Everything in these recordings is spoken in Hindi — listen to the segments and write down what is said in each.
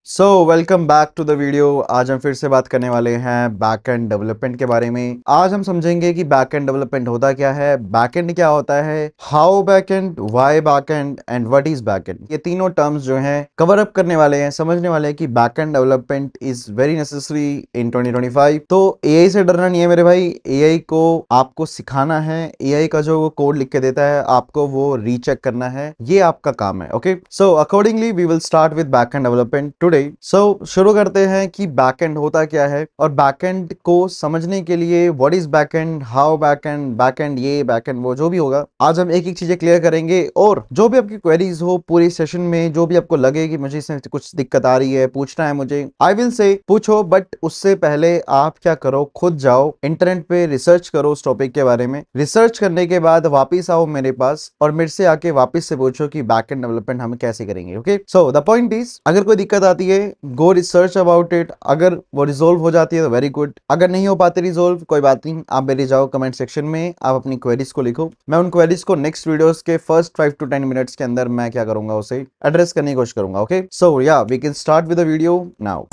Welcome back to the video. आज हम फिर से बात करने वाले हैं बैक एंड डेवलपमेंट के बारे में। आज हम समझेंगे कि बैक एंड डेवलपमेंट होता क्या है, बैक एंड क्या होता है, how back and, why back and what is back and. ये तीनों टर्म्स जो हैं कवर अप करने वाले हैं, समझने वाले हैं कि back end development is very necessary in 2025। तो एआई से डरना नहीं है मेरे भाई। एआई को आपको सिखाना है, एआई का जो वो कोड लिख के देता है आपको वो रीचेक करना है, ये आपका काम है। Okay, so accordingly we will start with back end development today. शुरू करते हैं कि बैकएंड होता क्या है, और बैकएंड को समझने के लिए what is backend, how backend ये बैकएंड वो जो भी होगा, आज हम एक एक चीजें क्लियर करेंगे। और जो भी आपकी क्वेरीज हो पूरी सेशन में, जो भी आपको लगे कि मुझे इसमें कुछ दिक्कत आ रही है, पूछना है मुझे, आई विल से पूछो। बट उससे पहले आप क्या करो, खुद जाओ इंटरनेट पे रिसर्च करो उस टॉपिक के बारे में। रिसर्च करने के बाद वापिस आओ मेरे पास और मेरे से आके वापिस से पूछो कि बैकएंड डेवलपमेंट हम कैसे करेंगे। Okay, so the point is, अगर कोई दिक्कत आती है गो रिसर्च अबाउट इट। अगर वो रिजोल्व हो जाती है तो वेरी गुड, अगर नहीं हो पाती रिजोल्व कोई बात नहीं, आप मेरे जाओ कमेंट सेक्शन में, आप अपनी क्वेरीज को लिखो। मैं उन क्वेरीज को नेक्स्ट वीडियोस के फर्स्ट 5 to 10 मिनट्स के अंदर मैं क्या करूंगा, उसे एड्रेस करने की कोशिश करूंगा। Okay, so yeah we can start with the video now.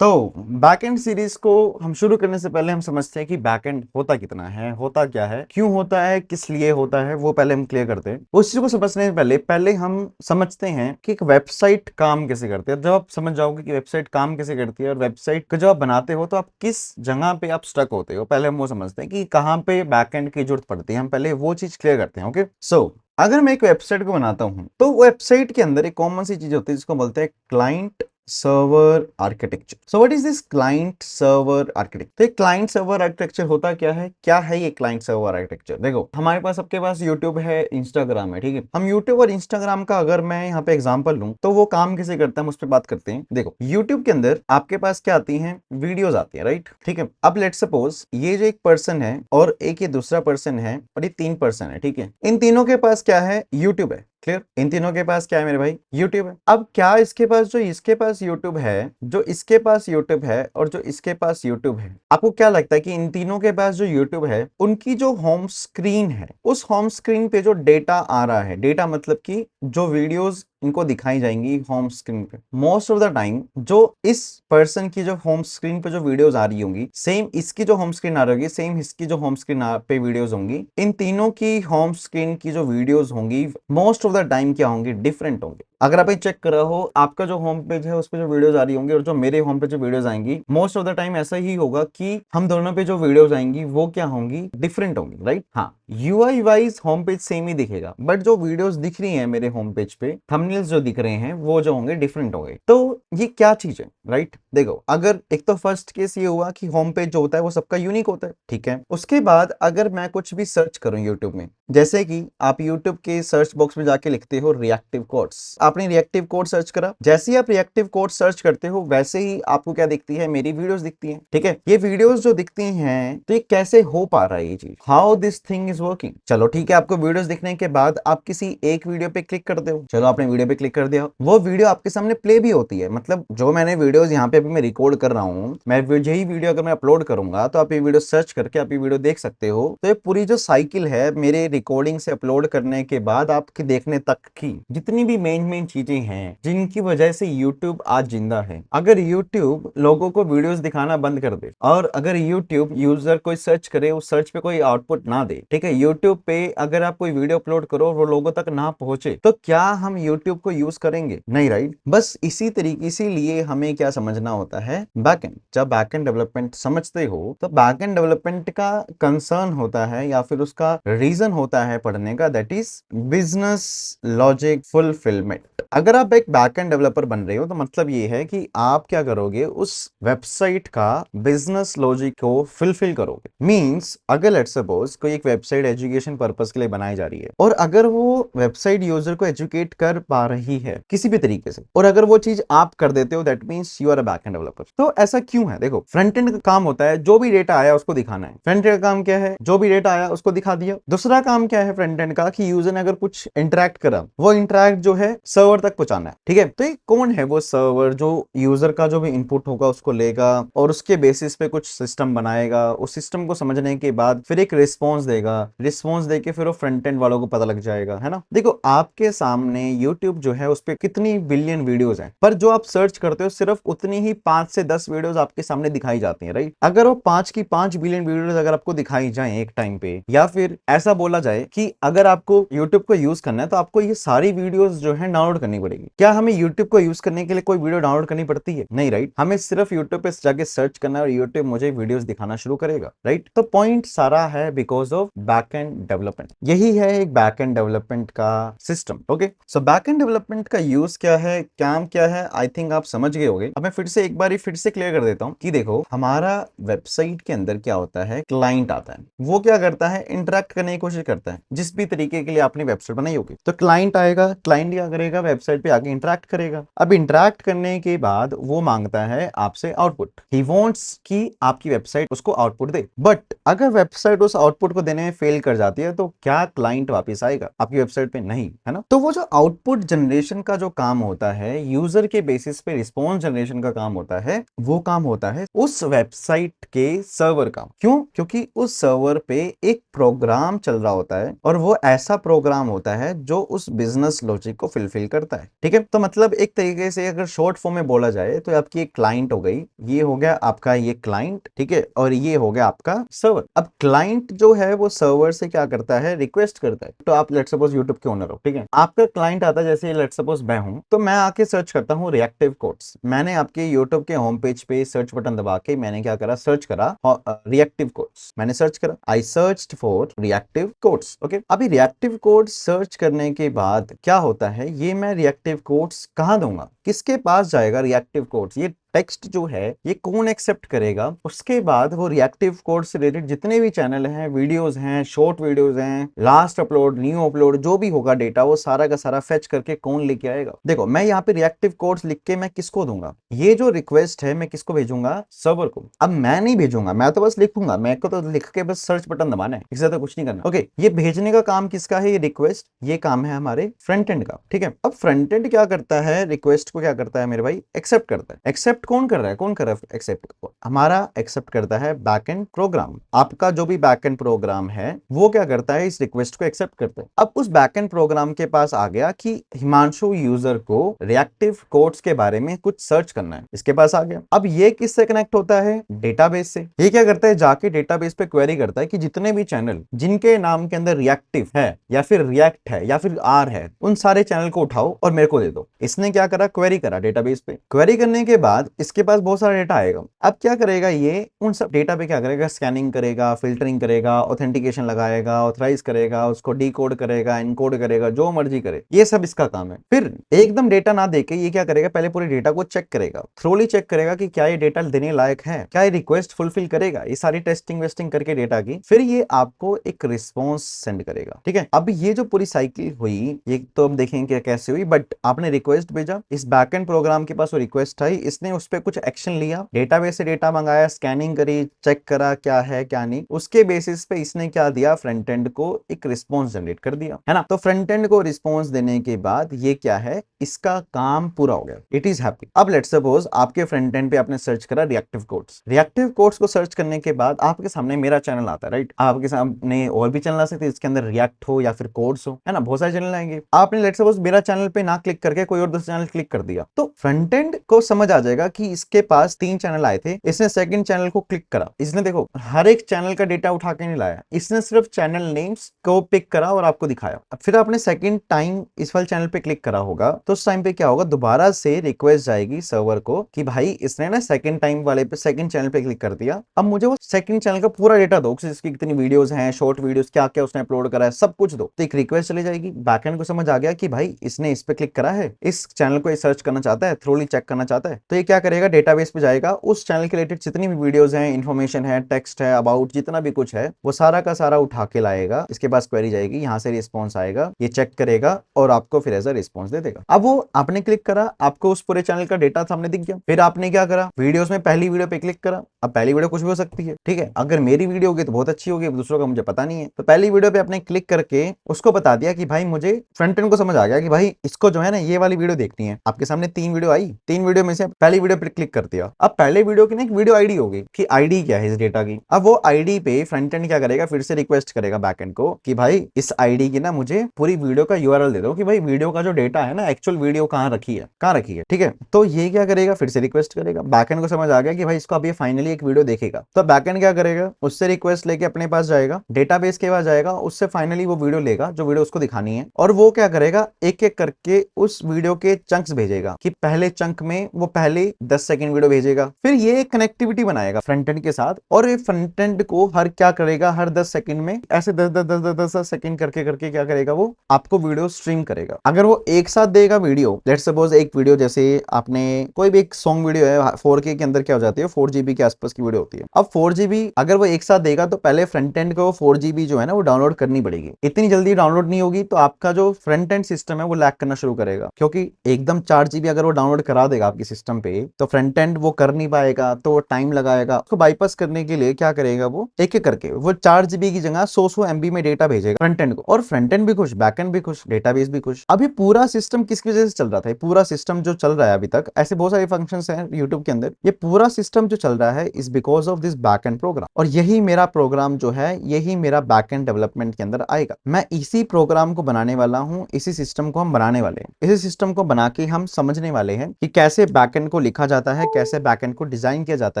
तो बैकएंड सीरीज को हम शुरू करने से पहले हम समझते हैं कि बैकएंड होता कितना है, होता क्या है, क्यों होता है, किस लिए होता है, वो पहले हम क्लियर करते हैं। उस चीज को समझने से पहले हम समझते हैं कि एक वेबसाइट काम कैसे करती है। जब आप समझ जाओगे कि वेबसाइट काम कैसे करती है और वेबसाइट को जब आप बनाते हो तो आप किस जगह पे आप स्टक होते हो, पहले हम वो समझते हैं कि कहाँ पे बैकएंड की जरूरत पड़ती है। हम पहले वो चीज क्लियर करते हैं। ओके, सो अगर मैं एक वेबसाइट को बनाता हूं तो वेबसाइट के अंदर एक कॉमन सी चीज होती है जिसको बोलते हैं client server architecture. So what is this client server architecture? तो क्लाइंट सर्वर आर्किटेक्चर होता क्या है ये क्लाइंट सर्वर आर्किटेक्चर? देखो, हमारे पास, सबके पास यूट्यूब है, इंस्टाग्राम है, ठीक है। हम यूट्यूब और इंस्टाग्राम का अगर मैं यहाँ पे एग्जांपल लूं तो वो काम कैसे करता है हम उस पर बात करते हैं। देखो, यूट्यूब के अंदर आपके पास क्या आती है, वीडियोज आती है, राइट, ठीक है। अब लेट्स सपोज ये जो एक पर्सन है और एक ये दूसरा पर्सन है और ये 3 पर्सन है, ठीक है। इन तीनों के पास क्या है, यूट्यूब है। क्लियर? इन तीनों के पास क्या है मेरे भाई, यूट्यूब है। अब क्या इसके पास, जो इसके पास यूट्यूब है, जो इसके पास यूट्यूब है और जो इसके पास यूट्यूब है, आपको क्या लगता है कि इन तीनों के पास जो यूट्यूब है उनकी जो होम स्क्रीन है, उस होम स्क्रीन पे जो डेटा आ रहा है, डेटा मतलब कि जो वीडियोस इनको दिखाई जाएंगी होम स्क्रीन पे, मोस्ट ऑफ द टाइम जो इस पर्सन की जो होम स्क्रीन पे जो वीडियोस आ रही होंगी, सेम इसकी जो होम स्क्रीन आ रही होगी, सेम इसकी जो होम स्क्रीन पे वीडियोस होंगी। इन तीनों की होम स्क्रीन की जो वीडियोस होंगी मोस्ट ऑफ द टाइम क्या होंगी, डिफरेंट होंगे। अगर आप चेक कर रहे हो, आपका जो होम पेज है उस पे जो वीडियोस आ रही होंगी और जो मेरे होम पे जो वीडियोस आएंगी, मोस्ट ऑफ द टाइम ऐसा ही होगा कि हम दोनों पे जो वीडियोस आएंगी वो क्या होंगी, डिफरेंट होंगी, राइट। हाँ, UI wise home page same ही दिखेगा, बट जो वीडियोस दिख रही हैं मेरे होम पेज पे, थंबनेल्स जो दिख रहे हैं वो जो होंगे डिफरेंट होंगे। तो ये क्या चीज है, राइट। देखो, अगर एक तो फर्स्ट केस ये हुआ कि होम पेज जो होता है वो सबका यूनिक होता है, ठीक है। उसके बाद अगर मैं कुछ भी सर्च करूं यूट्यूब में, जैसे कि आप यूट्यूब के सर्च बॉक्स में जाके लिखते हो रिएक्टिव कोड्स, आपने रिएक्टिव कोड सर्च करा, जैसे ही आप रिएक्टिव कोड सर्च करते हो वैसे ही आपको क्या दिखती है, मेरी वीडियोस दिखती हैं, ठीक है। ये वीडियोस जो दिखती हैं, तो ये कैसे हो पा रहा है ये चीज, how this thing is working. चलो ठीक है, आपको वीडियोस दिखने के बाद आप किसी एक वीडियो पे क्लिक करते हो, चलो आपने वीडियो पे क्लिक कर दिया, वो वीडियो आपके सामने प्ले भी होती है। मतलब जो मैंने वीडियोस यहाँ पे अभी मैं रिकॉर्ड कर रहा हूँ, मैं यही वीडियो अगर मैं अपलोड करूंगा तो आप ये वीडियो सर्च करके आप ये वीडियो देख सकते हो। तो ये पूरी जो साइकिल है मेरे रिकॉर्डिंग से अपलोड करने के बाद आपके देखने तक की जितनी भी मेन चीजें हैं जिनकी वजह से YouTube आज जिंदा है। अगर YouTube लोगों को वीडियोस दिखाना बंद कर दे और अगर YouTube यूजर कोई सर्च करे, उस सर्च पे कोई आउटपुट ना दे, ठीक है, YouTube पे अगर आप कोई वीडियो अपलोड करो वो लोगों तक ना पहुंचे, तो क्या हम YouTube को यूज करेंगे? नहीं, राइट। बस इसी तरीके, इसीलिए हमें क्या समझना होता है, बैकएंड। जब बैकएंड डेवलपमेंट समझते हो तो बैकएंड डेवलपमेंट का कंसर्न होता है या फिर उसका रीजन होता है पढ़ने का, that is business logic fulfilment. अगर आप एक बैकएंड डेवलपर बन रहे हो तो मतलब ये है कि आप क्या करोगे, उस वेबसाइट का बिजनेस लॉजिक को फुलफिल करोगे। मींस अगर लेट्स सपोज कोई एक वेबसाइट एजुकेशन पर्पस के लिए बनाई जा रही है और अगर वो वेबसाइट यूजर को एजुकेट कर पा रही है किसी भी तरीके से, और अगर वो चीज आप कर देते हो, that means you are a backend developer. तो ऐसा क्यों है? देखो, फ्रंट एंड का काम होता है जो भी डेटा आया उसको दिखाना है। फ्रंट एंड का काम क्या है, जो भी डेटा आया उसको दिखा दिया। दूसरा काम क्या है फ्रंट एंड का, कि यूजर ने अगर कुछ इंटरेक्ट करा, वो इंटरेक्ट जो है सर्वर सर्वर तक पहुंचाना है, ठीक है। तो ये कौन है वो सर्वर जो यूजर का जो भी इनपुट होगा उसको लेगा और उसके बेसिस पे कुछ सिस्टम बनाएगा, उस सिस्टम को समझने के बाद फिर एक रिस्पॉन्स देगा, रिस्पॉन्स देके फिर वो फ्रंट एंड वालों को पता लग जाएगा, है ना। देखो आपके सामने यूट्यूब जो है उस पर कितनी बिलियन वीडियोस हैं, पर जो आप सर्च करते हो सिर्फ उतनी ही 5 से 10 वीडियोस आपके सामने दिखाई जाती हैं, राइट। अगर वो 5 की 5 बिलियन वीडियोस अगर आपको दिखाई जाए एक टाइम पे, या फिर ऐसा बोला जाए कि अगर आपको यूट्यूब को यूज करना है तो आपको ये सारी वीडियोस जो है डाउनलोड करनी पड़ेगी। क्या हमें यूट्यूब को यूज करने के लिए कोई वीडियो डाउनलोड करनी पड़ती है? नहीं, राइट। हमें सिर्फ यूट्यूब पे जाके सर्च करना है और यूट्यूब मुझे वीडियोस दिखाना शुरू करेगा, राइट। तो पॉइंट सारा है बिकॉज ऑफ बैकएंड डेवलपमेंट। यही है एक बैकएंड डेवलपमेंट का सिस्टम। ओके, सो बैकएंड डेवलपमेंट का यूज क्या है, काम क्या है, आई थिंक आप समझ गए होंगे। अब मैं फिर से एक बार फिर से क्लियर कर देता हूं कि देखो हमारा वेबसाइट के अंदर क्या होता है, क्लाइंट आता है, वो क्या करता है, इंटरेक्ट करने की कोशिश करता है जिस भी तरीके के लिए आपने वेबसाइट बनाई होगी। तो क्लाइंट आएगा, क्लाइंट क्या करेगा, वेबसाइट पे आके इंटरेक्ट करेगा। अब इंटरेक्ट करने के बाद वो मांगता है आपसे आउटपुट, ही वांट्स कि आपकी वेबसाइट उसको आउटपुट दे। बट अगर वेबसाइट उस आउटपुट को देने में फेल कर जाती है तो क्या क्लाइंट वापस आएगा आपकी वेबसाइट पे? नहीं, है ना। तो वो जो आउटपुट जनरेशन का जो काम होता है, यूजर के बेसिस पे रिस्पॉन्स जनरेशन का काम होता है, वो काम होता है उस वेबसाइट के सर्वर का। क्यों? क्योंकि उस सर्वर पे एक प्रोग्राम चल रहा होता है और वो ऐसा प्रोग्राम होता है जो उस बिजनेस लॉजिक को फुलफिल करता है, ठीक है। तो मतलब एक तरीके से अगर शॉर्ट फॉर्म में बोला जाए तो आपकी एक क्लाइंट हो गई, ये हो गया आपका ये क्लाइंट, ठीक है, और ये हो गया आपका सर्वर। अब क्लाइंट जो है वो सर्वर से क्या करता है, रिक्वेस्ट करता है। तो आप लेट्स सपोज यूट्यूब के ओनर हो, ठीक है, आपका क्लाइंट आता है, जैसे लेट्स सपोज मैं हूं, तो मैं आके सर्च करता हूं रिएक्टिव कोड्स। मैंने आपके यूट्यूब के होम पेज पे सर्च बटन दबा के मैंने क्या करा, सर्च करा रिएक्टिव कोड्स। मैंने सर्च करा, I searched for reactive codes. Okay, अभी रिएक्टिव कोड्स सर्च करने के बाद क्या होता है, ये मैं रिएक्टिव कोड्स कहां दूंगा, किसके पास जाएगा रिएक्टिव कोड्स, ये टेक्स्ट जो है ये कौन एक्सेप्ट करेगा। उसके बाद वो रिएक्टिव कोड से रिलेटेड जितने भी चैनल हैं, वीडियोस हैं, शॉर्ट वीडियोस हैं, लास्ट अपलोड, न्यू अपलोड, जो भी होगा डेटा, वो सारा का सारा फेच करके कौन लेके आएगा। देखो मैं यहाँ पे रिएक्टिव कोड्स लिख के मैं किसको दूंगा, ये जो रिक्वेस्ट है मैं किसको भेजूंगा, सर्वर को। अब मैं नहीं भेजूंगा, मैं तो बस लिखूंगा, मैं को तो लिख के बस सर्च बटन दबाना है, इससे तो कुछ नहीं करना। ओके, ये भेजने का काम किसका है, ये रिक्वेस्ट, ये काम है हमारे फ्रंट एंड का, ठीक है। अब फ्रंट एंड क्या करता है, रिक्वेस्ट को क्या करता है मेरे भाई, एक्सेप्ट करता है। एक्सेप्ट कौन कर रहा है, कौन कर रहा है एक्सेप्ट, हमारा एक्सेप्ट करता है बैकएंड प्रोग्राम। आपका जो भी बैकएंड प्रोग्राम है वो क्या करता है, इस रिक्वेस्ट को एक्सेप्ट करता है। अब उस बैकएंड प्रोग्राम के पास आ गया कि हिमांशु यूजर को रिएक्टिव कोड्स के बारे में कुछ सर्च करना है, इसके पास आ गया। अब ये किससे कनेक्ट होता है, डेटाबेस से। ये क्या करता है, जाके डेटाबेस पे क्वेरी करता है कि जितने भी चैनल जिनके नाम के अंदर रिएक्टिव है या फिर रिएक्ट है या फिर आर है, उन सारे चैनल को उठाओ और मेरे को दे दो। इसने क्या करा, क्वेरी करा डेटाबेस पे। क्वेरी करने के बाद इसके पास बहुत सारा डेटा आएगा। अब क्या करेगा, ये उन सब डेटा पे क्या करेगा, स्कैनिंग करेगा, फिल्टरिंग करेगा, ऑथेंटिकेशन लगाएगा, ऑथराइज करेगा, उसको डीकोड करेगा, इनकोड करेगा, जो मर्जी करे, ये सब इसका काम है। फिर एकदम डेटा ना देके ये क्या करेगा, पहले पूरे डेटा को चेक करेगा, थ्रोली चेक करेगा कि क्या ये डेटा देने लायक है, क्या ये रिक्वेस्ट फुलफिल करेगा, ये सारी टेस्टिंग वेस्टिंग करके डेटा की, फिर ये आपको एक रिस्पॉन्स सेंड करेगा, ठीक है। अब ये जो पूरी साइकिल हुई, ये तो हम देखेंगे कैसे हुई, बट आपने रिक्वेस्ट भेजा, इस बैकएंड प्रोग्राम के पास वो रिक्वेस्ट आई, इसने उस पर कुछ एक्शन लिया, डेटाबेस से डेटा मंगाया, स्कैनिंग करी, चेक करा क्या है क्या नहीं, उसके बेसिस पे इसने क्या दिया, फ्रंट एंड को एक रिस्पॉन्स जनरेट कर दिया, है ना। तो फ्रंट एंड को रिस्पॉन्स देने के बाद ये क्या है, इसका काम पूरा हो गया, इट इज हैप्पी। अब लेट्स सपोज आपके फ्रंट एंड पे आपने सर्च करा रिएक्टिव कोड्स। रिएक्टिव कोड्स को सर्च करने के बाद आपके सामने मेरा चैनल आता है, राइट। आपके सामने और भी चैनल आ सकते हैं, इसके अंदर रिएक्ट हो या फिर कोड्स हो, है ना, बहुत सारे चैनल आएंगे। आपने लेट्स सपोज मेरा चैनल पे ना क्लिक करके कोई और दूसरा चैनल क्लिक कर दिया, तो फ्रंट एंड को समझ आ जाएगा कि इसके पास 3 चैनल आए थे, इसने सेकंड चैनल को क्लिक करा। इसने देखो हर एक चैनल का डेटा उठा के नहीं लाया, इसने सिर्फ चैनल नेम्स को पिक करा और आपको दिखाया। फिर आपने सेकंड टाइम इस वाले चैनल पे क्लिक करा होगा, तो उस टाइम पे क्या होगा, दोबारा से रिक्वेस्ट जाएगी सर्वर को कि भाई इसने ना सेकंड टाइम वाले पे सेकंड चैनल पे क्लिक कर दिया, अब मुझे वो सेकंड चैनल का पूरा डेटा दो, इसकी कितनी वीडियोस हैं, शॉर्ट वीडियोस, क्या क्या उसने अपलोड करा है, सब कुछ दो। तो एक रिक्वेस्ट चली जाएगी, बैकएंड को समझ आ गया कि भाई इसने इस पे क्लिक करा है, इस चैनल को सर्च करना चाहता है, थ्रोली चेक करना चाहता है, तो ये क्या क्या करेगा, डेटाबेस पे जाएगा, उस चैनल के रिलेटेड जितनी भी वीडियोस हैं, इन्फॉर्मेशन है, टेक्स्ट है, अबाउट जितना भी कुछ है, वो सारा का सारा उठा के लाएगा। इसके पास क्वेरी जाएगी, यहाँ से रिस्पॉन्स आएगा, ये चेक करेगा और आपको फिर एज अ रिस्पॉन्स दे देगा। अब वो आपने क्लिक करा, आपको उस पूरे चैनल का डेटा सामने दिख गया। फिर आपने क्या करा, वीडियोस में पहली वीडियो पे क्लिक करा। अब पहली वीडियो कुछ भी हो सकती है, ठीक है, अगर मेरी वीडियो होगी तो बहुत अच्छी होगी, दूसरों का मुझे पता नहीं है। तो पहली वीडियो पे आपने क्लिक करके उसको बता दिया कि भाई मुझे फ्रंट एंड को समझ आ गया कि भाई इसको जो है ना ये वाली वीडियो देखनी है। आपके सामने 3 वीडियो आई, 3 वीडियो में से पहली वीडियो पे क्लिक कर दिया। अब पहले वीडियो की ना एक वीडियो आईडी होगी कि आईडी क्या है इस डेटा की। अब वो आईडी पे फ्रंट एंड क्या करेगा, फिर से रिक्वेस्ट करेगा बैक एंड को कि भाई इस आईडी की ना मुझे पूरी वीडियो का यूआरएल दे दो, कि भाई वीडियो का जो डेटा है ना, एक्चुअल वीडियो कहाँ रखी है, ठीक है। तो ये क्या करेगा, फिर से रिक्वेस्ट करेगा। बैक एंड को समझ आ गया कि भाई इसको अब ये फाइनली एक वीडियो देखेगा। तो बैक एंड क्या करेगा, उससे रिक्वेस्ट लेके अपने पास जाएगा, डेटाबेस के पास जाएगा, उससे फाइनली वो वीडियो लेगा जो वीडियो उसको दिखानी है, और वो क्या करेगा, एक एक करके उस वीडियो के चंक्स भेजेगा कि पहले चंक में वो पहले 10 सेकंड वीडियो भेजेगा। फिर ये एक कनेक्टिविटी बनाएगा फ्रंट एंड के साथ, और ये फ्रंट एंड को हर क्या करेगा, हर 10 सेकंड में ऐसे 10 सेकंड करके करके क्या करेगा, वो आपको वीडियो स्ट्रीम करेगा। अगर वो एक साथ देगा वीडियो, लेट्स सपोज एक वीडियो जैसे आपने कोई भी एक सॉन्ग वीडियो है 4K के अंदर क्या हो जाती है, 4 GB के आसपास की वीडियो होती है। अब 4 GB अगर वो एक साथ देगा तो पहले फ्रंट एंड को 4 GB जो है ना वो डाउनलोड करनी पड़ेगी। इतनी जल्दी डाउनलोड नहीं होगी, तो आपका जो फ्रंट एंड सिस्टम है वो लैग करना शुरू करेगा, क्योंकि एकदम 4 GB अगर वो डाउनलोड करा देगा आपके सिस्टम पे, तो फ्रंट एंड वो कर नहीं पाएगा, तो वो टाइम लगाएगा। उसको बाईपास करने के लिए क्या करेगा, वो एक एक करके वो 4 GB की जगह 100 MB में डेटा भेजेगा फ्रंट एंड को, और फ्रंट एंड भी खुश, बैक एंड भी खुश, डेटाबेस भी खुश। अभी पूरा सिस्टम किसकी वजह से चल रहा था, पूरा सिस्टम जो चल रहा है अभी तक, ऐसे बहुत सारे फंक्शंस हैं यूट्यूब के अंदर, ये पूरा सिस्टम जो चल रहा है is because of this back end program. और यही मेरा प्रोग्राम जो है, यही मेरा बैक एंड डेवलपमेंट के अंदर आएगा। मैं इसी प्रोग्राम को बनाने वाला हूं, इसी सिस्टम को हम बनाने वाले हैं। इसी सिस्टम को बना के हम समझने वाले हैं कि कैसे बैक एंड को लिखा जाता है, कैसे बैक एंड को डिजाइन किया जाता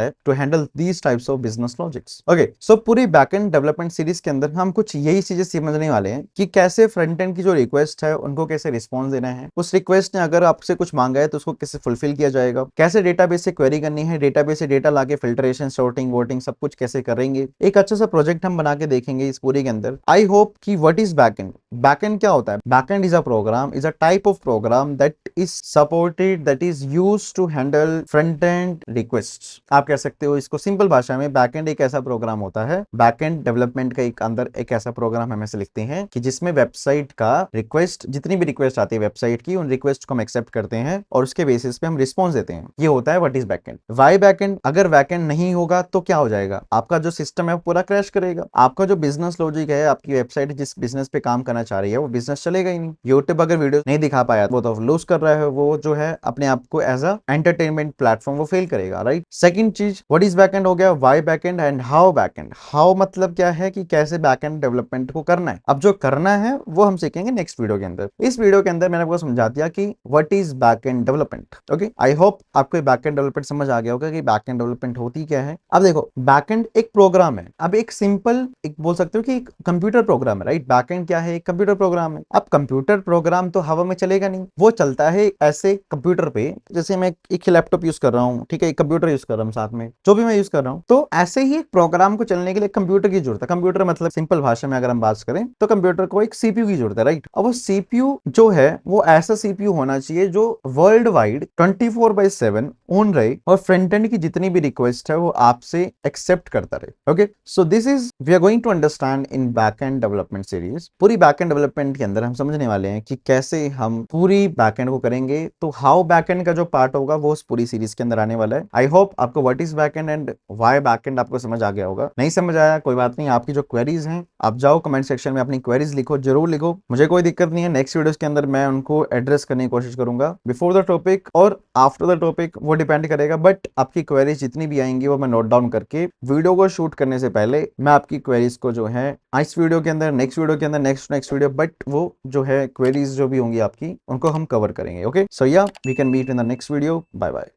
है to handle these types of business logics. Okay, so पूरी बैक एंड डेवलपमेंट सीरीज के अंदर हम कुछ यही चीजें समझने वाले हैं कि कैसे फ्रंट एंड की जो रिक्वेस्ट है उनको कैसे रिस्पॉन्स देना है, उस रिक्वेस्ट ने अगर आपसे कुछ मांगा है तो उसको कैसे फुलफिल किया जाएगा, कैसे डेटाबेस से क्वेरी करनी है, डेटाबेस से डेटा लाके फिल्ट्रेशन, सॉर्टिंग, वोटिंग सब कुछ कैसे करेंगे। एक अच्छा सा प्रोजेक्ट हम बना के देखेंगे इस पूरी के अंदर। आई होप कि व्हाट इज बैकएंड, बैकएंड क्या होता है, backend is a program, is a type of program that is supported, that is used to handle front end requests. आप कह सकते हो इसको सिंपल भाषा में, बैकएंड एक ऐसा प्रोग्राम होता है, बैकएंड डेवलपमेंट का एक अंदर एक ऐसा प्रोग्राम हम ऐसे लिखते हैं कि जिसमें वेबसाइट का रिक्वेस्ट, जितनी भी रिक्वेस्ट आती है वेबसाइट की, उन रिक्वेस्ट को हम एक्सेप्ट करते हैं और उसके बेसिस पे हम रिस्पॉन्स देते हैं। ये होता है what is backend. Why backend, अगर बैकएंड नहीं होगा तो क्या हो जाएगा, आपका जो सिस्टम है वो पूरा क्रैश करेगा। आपका जो बिजनेस लॉजिक है, आपकी वेबसाइट जिस बिजनेस पे काम करना चाह रही है वो बिजनेस चलेगा ही नहीं। यूट्यूब अगर वीडियो नहीं दिखा पाया वो तो लूज कर रहा है, वो जो है अपने आप को एज अ एंटरटेनमेंट प्लेटफॉर्म वो फेल करेगा, राइट। सेकंड चीज व्हाट इज बैकएंड हो गया, why backend and how backend. How मतलब क्या है कि कैसे बैकएंड डेवलपमेंट को करना है। अब जो करना है वो हम सीखेंगे नेक्स्ट वीडियो के अंदर। इस वीडियो के अंदर मैंने आपको समझा दिया कि what is backend development. Okay, I hope आपको बैकएंड डेवलपमेंट समझ आ गया होगा कि बैकएंड डेवलपमेंट होती क्या है। अब देखो, बैकएंड एक प्रोग्राम है। अब एक सिंपल एक बोल सकते हो कि एक कंप्यूटर प्रोग्राम है, राइट। बैकएंड क्या है, एक कंप्यूटर प्रोग्राम है। अब कंप्यूटर प्रोग्राम तो हवा में चलेगा नहीं, वो चलता है ऐसे कंप्यूटर पे, जैसे मैं एक लैपटॉप यूज कर रहा हूँ, ठीक है, एक कंप्यूटर यूज कर रहा हूँ साथ में, जो भी मैं यूज कर रहा हूँ, तो ऐसे ही एक प्रोग्राम को चलने के लिए कंप्यूटर की जरूरत है। कंप्यूटर मतलब सिंपल भाषा में अगर हम बात करें तो कंप्यूटर को एक सीपीयू की जरूरत है, राइट। अब वो सीपीयू जो है वो ऐसा सीपीयू होना चाहिए जो वर्ल्ड वाइड 24/7 ऑन रहे और फ्रंट एंड की जितनी भी रिक्वेस्ट है वो आपसे एक्सेप्ट करता रहे। Okay, so this is we are going to understand in backend development series. पूरी बैकएंड डेवलपमेंट के अंदर हम समझने वाले हैं कि कैसे हम पूरी बैकएंड को करेंगे। तो हाउ बैकएंड का जो पार्ट होगा वो उस पूरी सीरीज के अंदर आने वाला है। आई होप आपको what is backend and why backend आपको समझ आ गया होगा। नहीं समझ आया कोई बात नहीं, आपकी जो क्वेरीज हैं आप जाओ कमेंट सेक्शन में अपनी क्वेरीज लिखो, जरूर लिखो, मुझे कोई दिक्कत नहीं है। नेक्स्ट वीडियोस के अंदर मैं उनको एड्रेस करने की कोशिश करूंगा बिफोर द टॉपिक और आफ्टर द टॉपिक, वो डिपेंड करेगा। बट आपकी क्वेरीज जितनी भी आएंगी वो मैं नोट डाउन करके वीडियो को शूट करने से पहले मैं आपकी क्वेरीज को जो है इस वीडियो के अंदर, नेक्स्ट वीडियो के अंदर, नेक्स्ट वीडियो, बट वो जो है क्वेरीज जो भी होंगी आपकी उनको हम कवर करेंगे। Okay, so yeah we can meet in the next video. Bye bye.